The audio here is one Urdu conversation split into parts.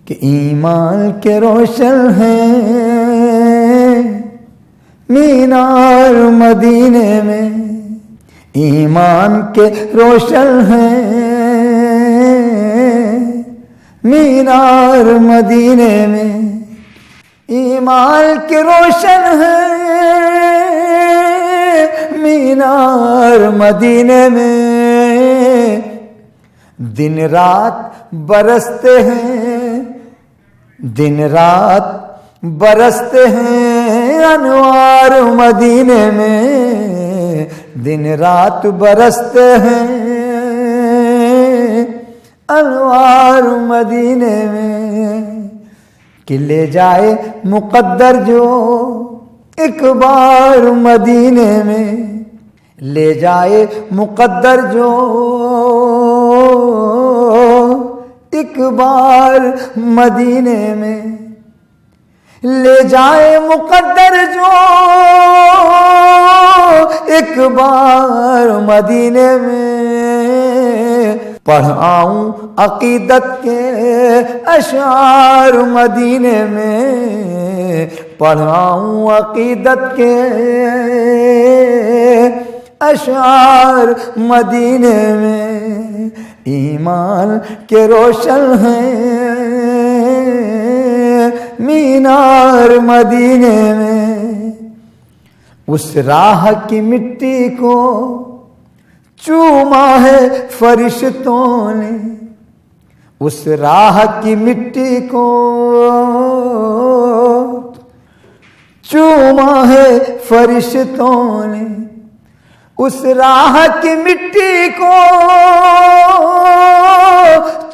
کہ ایمان کے روشن ہیں مینار مدینے میں، ایمان کے روشن ہیں مینار مدینے میں، ایمان کے روشن ہیں مینار مدینے میں، دن رات برستے ہیں، دن رات برستے ہیں انوار مدینے میں، دن رات برستے ہیں انوار مدینے میں، کہ لے جائے مقدر جو ایک بار مدینے میں، لے جائے مقدر جو ایک بار مدینے میں، لے جائے مقدر جو ایک بار مدینے میں، پڑھاؤں عقیدت کے اشعار مدینے میں، پڑھاؤں عقیدت کے اشعار مدینے میں، ایمان کے روشن ہیں مینار مدینے میں، اس راہ کی مٹی کو چوما ہے فرشتوں نے، اس راہ کی مٹی کو چوما ہے فرشتوں نے، اس راہ کی مٹی کو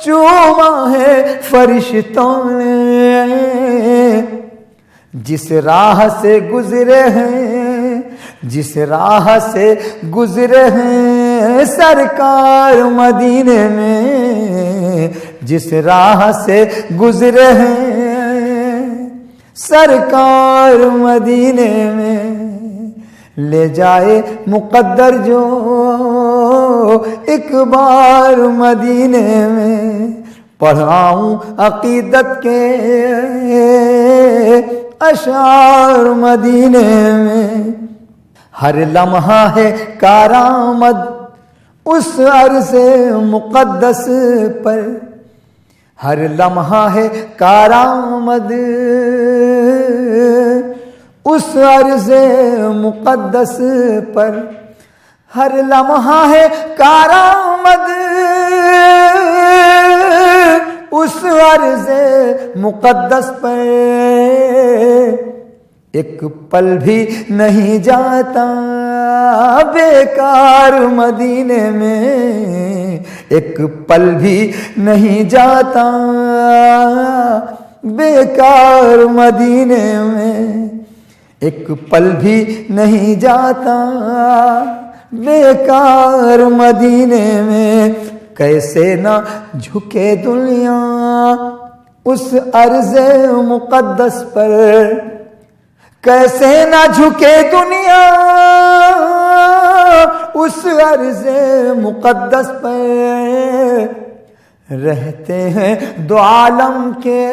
چوما ہے فرشتوں نے، جس راہ سے گزرے ہیں، جس راہ سے گزرے ہیں سرکار مدینے میں، جس راہ سے گزرے ہیں سرکار مدینے میں، لے جائے مقدر جو ایک بار مدینے میں، پڑھاؤں عقیدت کے اشعار مدینے میں، ہر لمحہ ہے کارآمد اس عرض مقدس پر، ہر لمحہ ہے کارآمد اس عرض مقدس پر، ہر لمحہ ہے کارآمد اس عرض مقدس پر، ایک پل بھی نہیں جاتا بیکار مدینے میں، ایک پل بھی نہیں جاتا بیکار مدینے میں، ایک پل بھی نہیں جاتا بیکار مدینے میں، کیسے نہ جھکے دنیا اس عرض مقدس پر، کیسے نہ جھکے دنیا اس عرض مقدس پر، رہتے ہیں دو عالم کے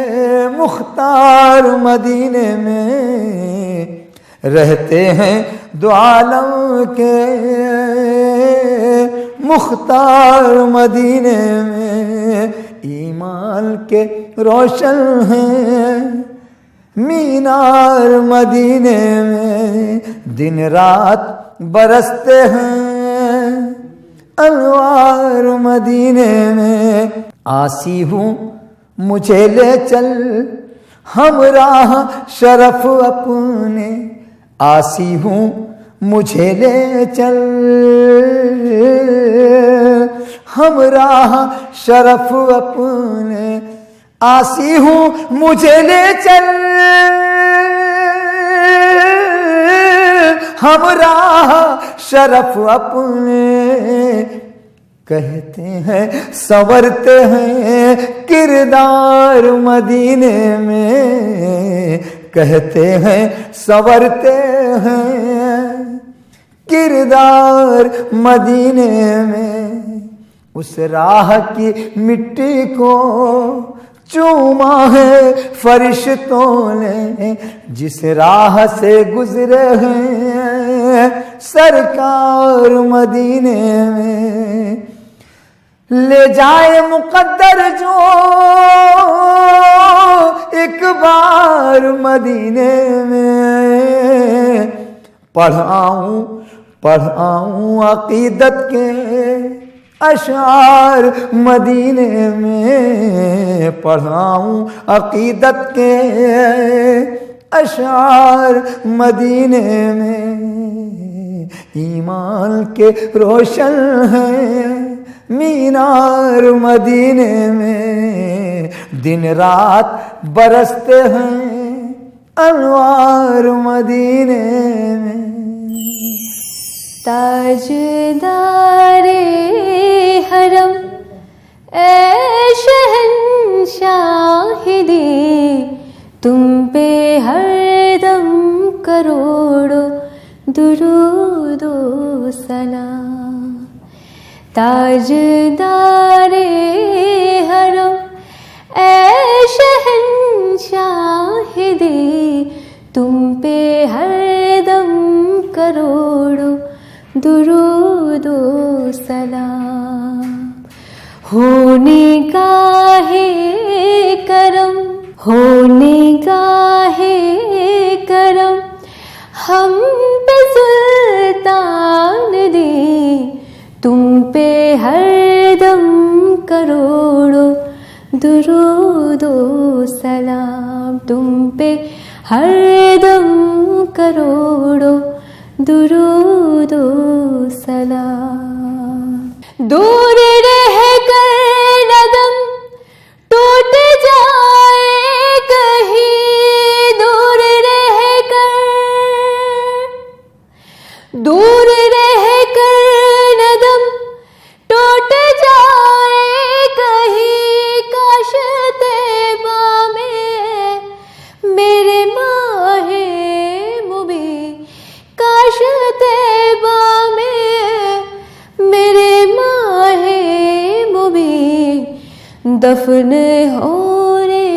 مختار مدینے میں، رہتے ہیں دو عالم کے مختار مدینے میں، ایمان کے روشن ہیں مینار مدینے میں، دن رات برستے ہیں انوار مدینے میں، آسی ہوں مجھے لے چل ہمراہ شرف اپنے، آسی ہوں مجھے لے چل ہمراہ شرف اپنے، آسی ہوں مجھے لے چل ہمراہ شرف اپنے، کہتے ہیں سنورتے ہیں کردار مدینے میں، کہتے ہیں سنورتے ہیں کردار مدینے میں، اس راہ کی مٹی کو چوما ہے فرشتوں نے جس راہ سے گزرے ہیں سرکار مدینے میں، لے جائے مقدر جو ایک بار مدینے میں، پڑھاؤں عقیدت کے اشعار مدینے میں، پڑھاؤں عقیدت کے اشعار مدینے میں، ایمان کے روشن ہیں مینار مدینے میں، دن رات برستے ہیں انوار مدینے میں۔ تاجدار حرم اے شہنشاہ دی، تم پہ ہر دم کروڑوں درود و سلام۔ تاجدار حرم اے شہنشاہ دی، تم پہ ہر دم کروڑوں درود و سلام۔ ہونے گاہ کرم، ہونے گاہ کرم ہم پہ سلطان دی، تم پہ ہر دم کروڑوں درود و سلام، تم پہ ہر دم کروڑوں درود و سلام۔ دور رہ کر ندم ٹوٹ جائے کہیں، دور رہ کر، دور رہ کر ندم ٹوٹ جائے کہیں، کاش طیبہ میں میرے ماہ مبین، کاش طیبہ میں میرے ماہ مبین دفن ہونے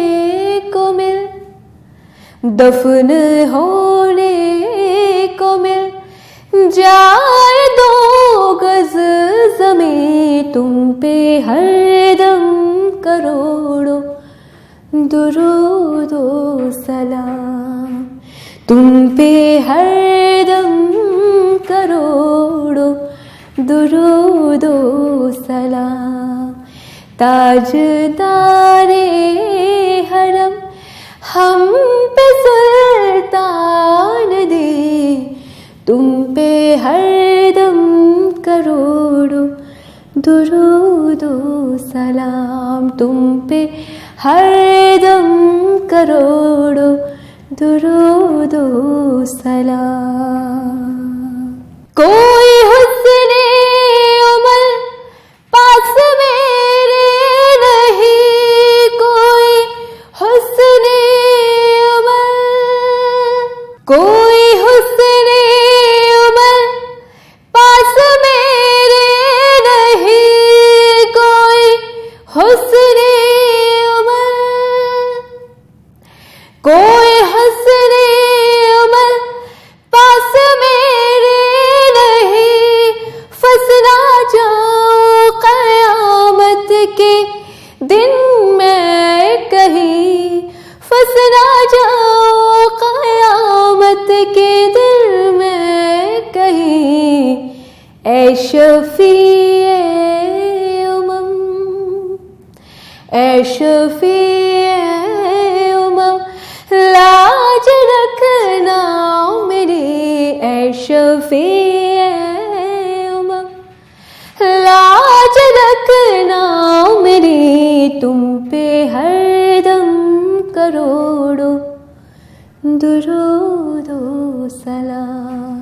کو مل، دفن ہونے کو مل جائے، دو گز زمین تم پہ ہر دم کروڑوں درود و سلام، تم پہ ہر دم کروڑوں درود و سلام۔ تاجدار حرم ہم پہ سلطان دی، تم پہ ہر دم کروڑوں درود و سلام، تم پہ ہر دم کروڑوں درود و سلام۔ کوئی حسن عمل پاس میرے نہیں، کوئی حسن عمل، کوئی حسن عمل پاس میرے نہیں، کوئی حسن عمل، کوئی حسن عمل پاس میرے نہیں، فسنا جاؤں قیامت کے دن میں کہیں، فسنا جاؤں قیامت کے دن میں کہیں، اے شفیع امم، اے شفیع امم لاج رکھنا میری، اے شفیع امم لاج رکھنا میری، تم پہ ہر دم کروڑوں درود و سلام،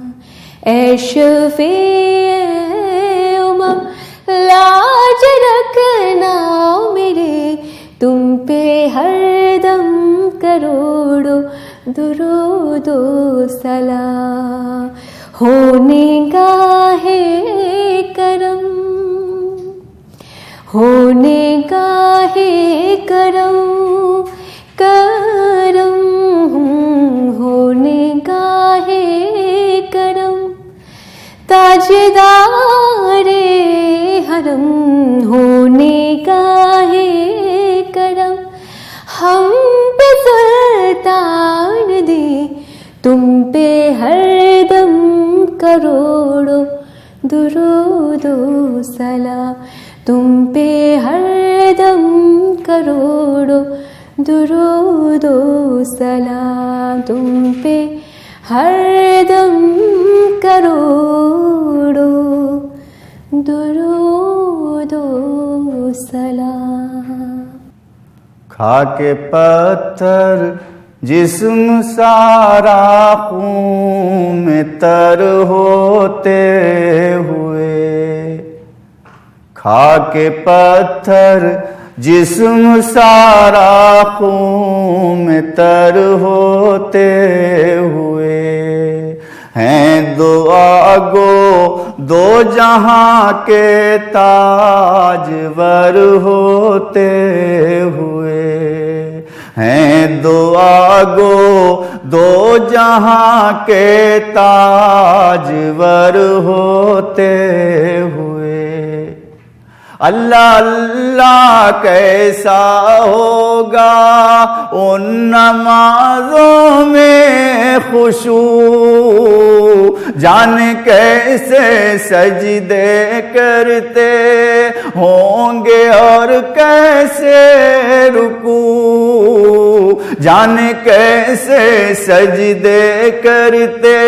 اے شفیع امم لاج رکھنا میری، تم پہ ہر دم کروڑوں درود و سلام۔ ہونے گاہ کرم، ہونے گاہ کرم کرم ہونے گاہ کرم تاجدار حرم ہونے گاہ کرم ہم پہ سلطان دے تم پہ ہر دم کروڑوں درود و سلام تم پہ ہر دم کروڑوں درود و سلام تم پہ ہر دم کروڑوں درود و سلام. کھا کے پتھر جسم سارا خون میں تر ہوتے ہوئے کھا کے پتھر جسم سارا خون میں تر ہوتے ہوئے ہیں دعا گو دو جہاں کے تاجور ہوتے ہوئے ہیں دعا گو دو جہاں کے تاجور ہوتے ہوئے. اللہ اللہ کیسا ہوگا ان نمازوں میں خشوع جانے کیسے سجدے کرتے ہوں گے اور کیسے رکوع جانے کیسے سجدے کرتے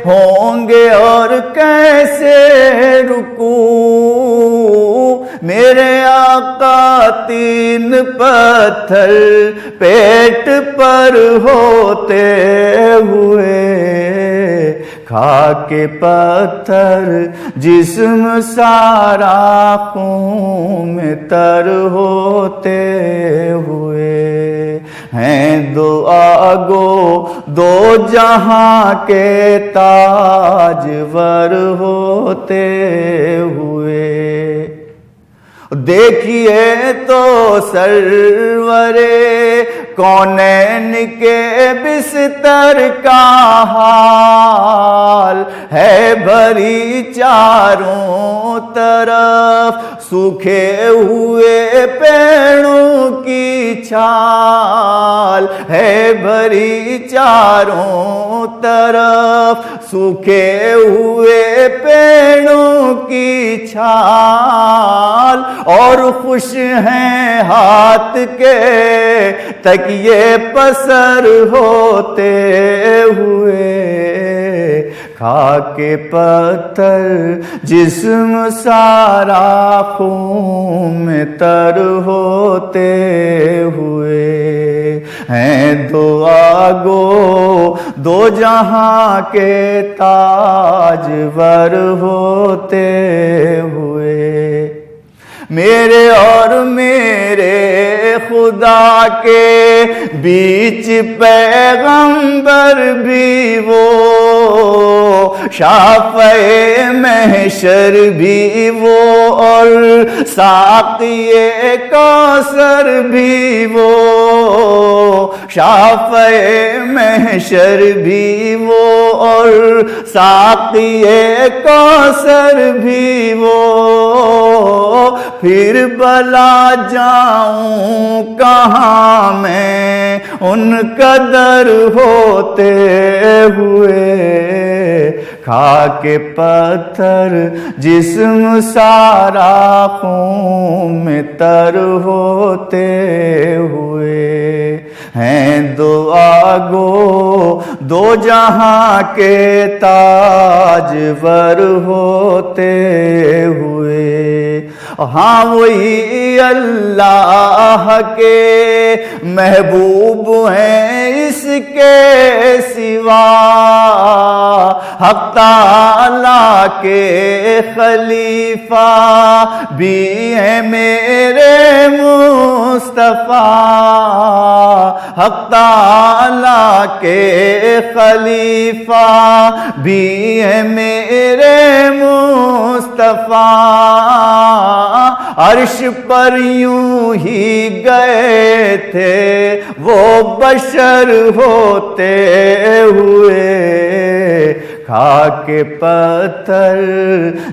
ہوں گے اور کیسے رکوع. میرے آقا تین پتھر پیٹ پر ہوتے ہوئے کھا کے پتھر جسم سارا خون میں تر ہوتے ہوئے ہیں دعا گو دو جہاں کے تاجور ہوتے ہوئے. دیکھیے تو سرورے کونین کے بستر کا حال ہے بھری چاروں طرف سوکھے ہوئے پیڑوں کی چھال ہے بھری چاروں طرف سوکھے ہوئے پیڑوں کی چھال اور خوش ہیں ہاتھ کے تکیے پسر ہوتے ہوئے کھا کے پتھر جسم سارا خون میں تر ہوتے ہوئے ہیں دعا گو دو جہاں کے تاجور ہوتے ہوئے. میرے اور میرے خدا کے بیچ پیغمبر بھی وہ شافع محشر بھی وہ اور ساقی کوثر بھی وہ شافع محشر بھی وہ اور ساقی کوثر بھی وہ. پھر بلا جاؤں کہاں میں ان قدر ہوتے ہوئے کھا کے پتھر جسم سارا خون میں تر ہوتے ہوئے ہیں دعا گو دو جہاں کے تاجور ہوتے ہوئے. ہاں وہی اللہ کے محبوب ہیں اس کے سوا حق تعالیٰ کے خلیفہ بھی ہیں میرے مصطفیٰ حق تعالیٰ کے خلیفہ بھی ہیں میرے مصطفیٰ عرش پر یوں ہی گئے تھے وہ بشر ہوتے ہوئے، خاک پتھر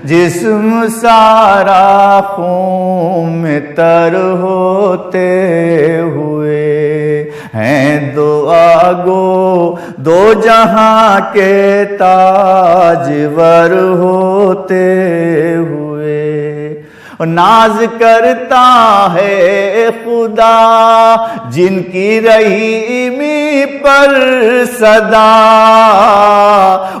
جسم سارا خون میں تر ہوتے ہوئے، ہیں دعا گو دو جہاں کے تاجور ہوتے ہوئے۔ ناز کرتا ہے خدا جن کی رحیمی پر صدا،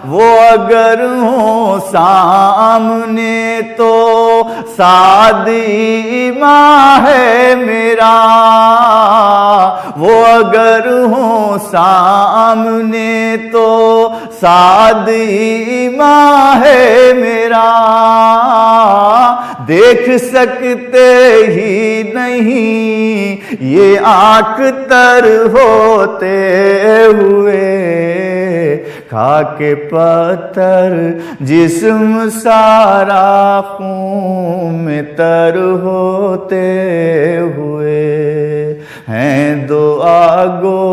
وہ اگر ہوں سامنے تو سعد ایمان ہے میرا، وہ اگر ہوں سامنے تو سعد ایمان ہے میرا، دیکھ سکتے ہی نہیں یہ آنکھ تر ہوتے ہوئے، خاک پتھر جسم سارا خون میں تر ہوتے ہوئے، ہیں دعا گو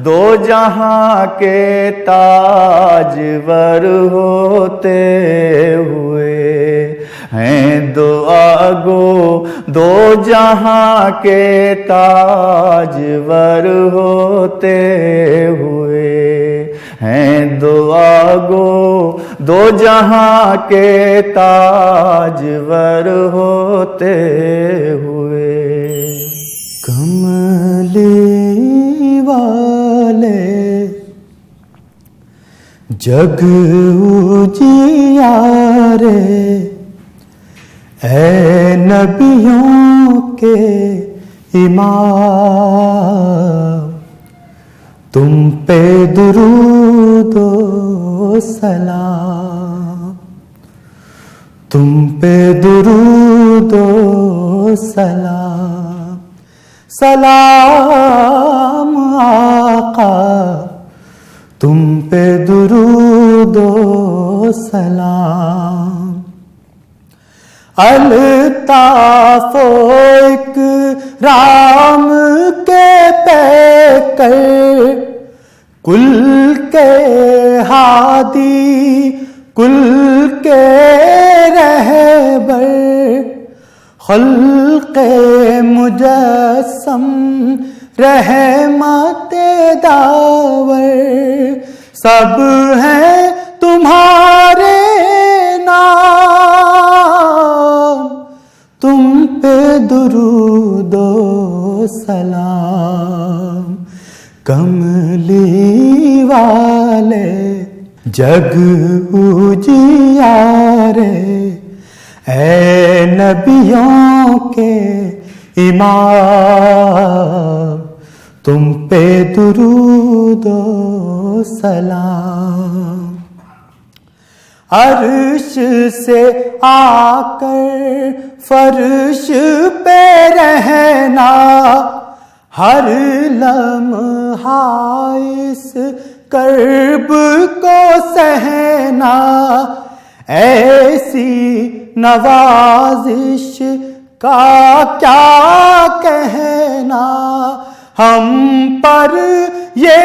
دو جہاں کے تاجور ہوتے ہوئے، ہیں دعا گو دو جہاں کے تاجور ہوتے ہوئے، ہیں دعا گو دو جہاں کے تاجور ہوتے ہوئے۔ کملی والے جگ اجیارے، اے نبیوں کے امام، تم پہ درود و سلام، تم پہ درود و سلام، سلام آقا تم پہ درود و سلام، الطاف و اکرام کے پیکر، کل کے ہادی کل کے رہبر، خلق مجسم رحمت داور، سب ہیں تمہارے نام، تم پہ درود و سلام، کملی والے جگ اجیارے، اے نبیوں کے امام، تم پہ درود و سلام، عرش سے آ کر فرش پہ رہنا، ہر لمحہ اس کرب کو سہنا، ایسی نوازش کا کیا کہنا، ہم پر یہ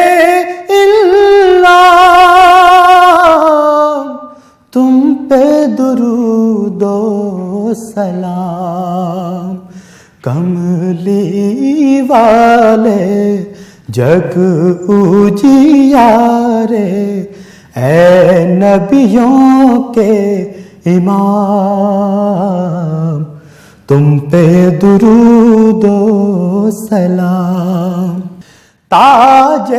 انعام، تم پہ درود و سلام، کملی والے جگ اجیارے، اے نبیوں کے امام، تم پہ درود و سلام، تاج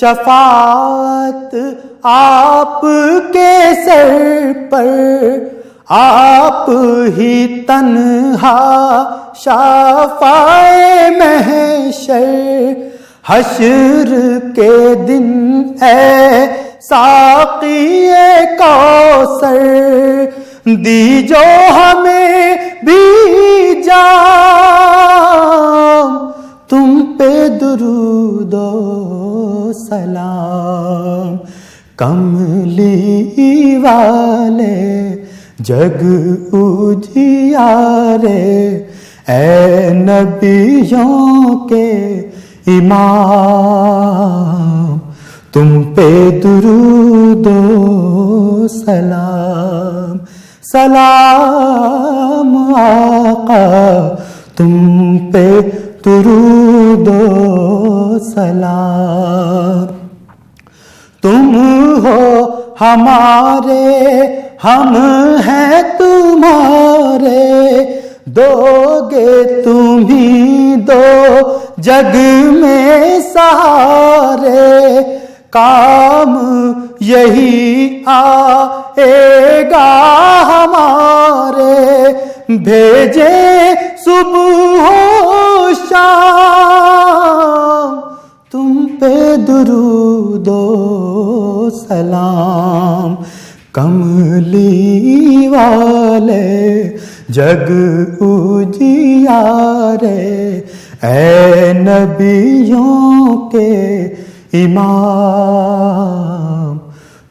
شفاعت آپ کے سر پر، آپ ہی تنہا شفاع محشر، حشر کے دن اے ساقی کوثر، دی جو ہمیں بھی جام، تم پہ درود و سلام، کملی والے جگ اجیارے اے نبیوں کے امام، تم پہ درود و سلام، سلام آقا تم پہ درود و سلام۔ تم ہو ہمارے، ہم ہیں تمہارے، دو گے تم ہی دو جگ میں سہارے، کام یہی آئے گا ہمارے، بھیجے صبح و شام، تم پہ درود و سلام۔ کملی والے جگ اجیارے اے نبیوں کے امام،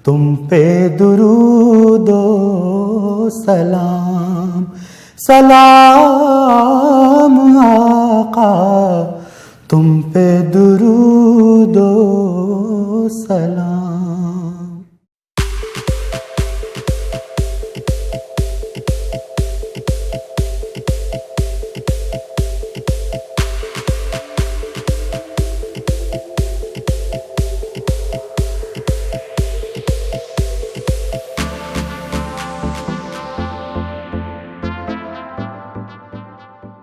تم پہ درود و سلام، سلام آقا تم پہ درود و سلام۔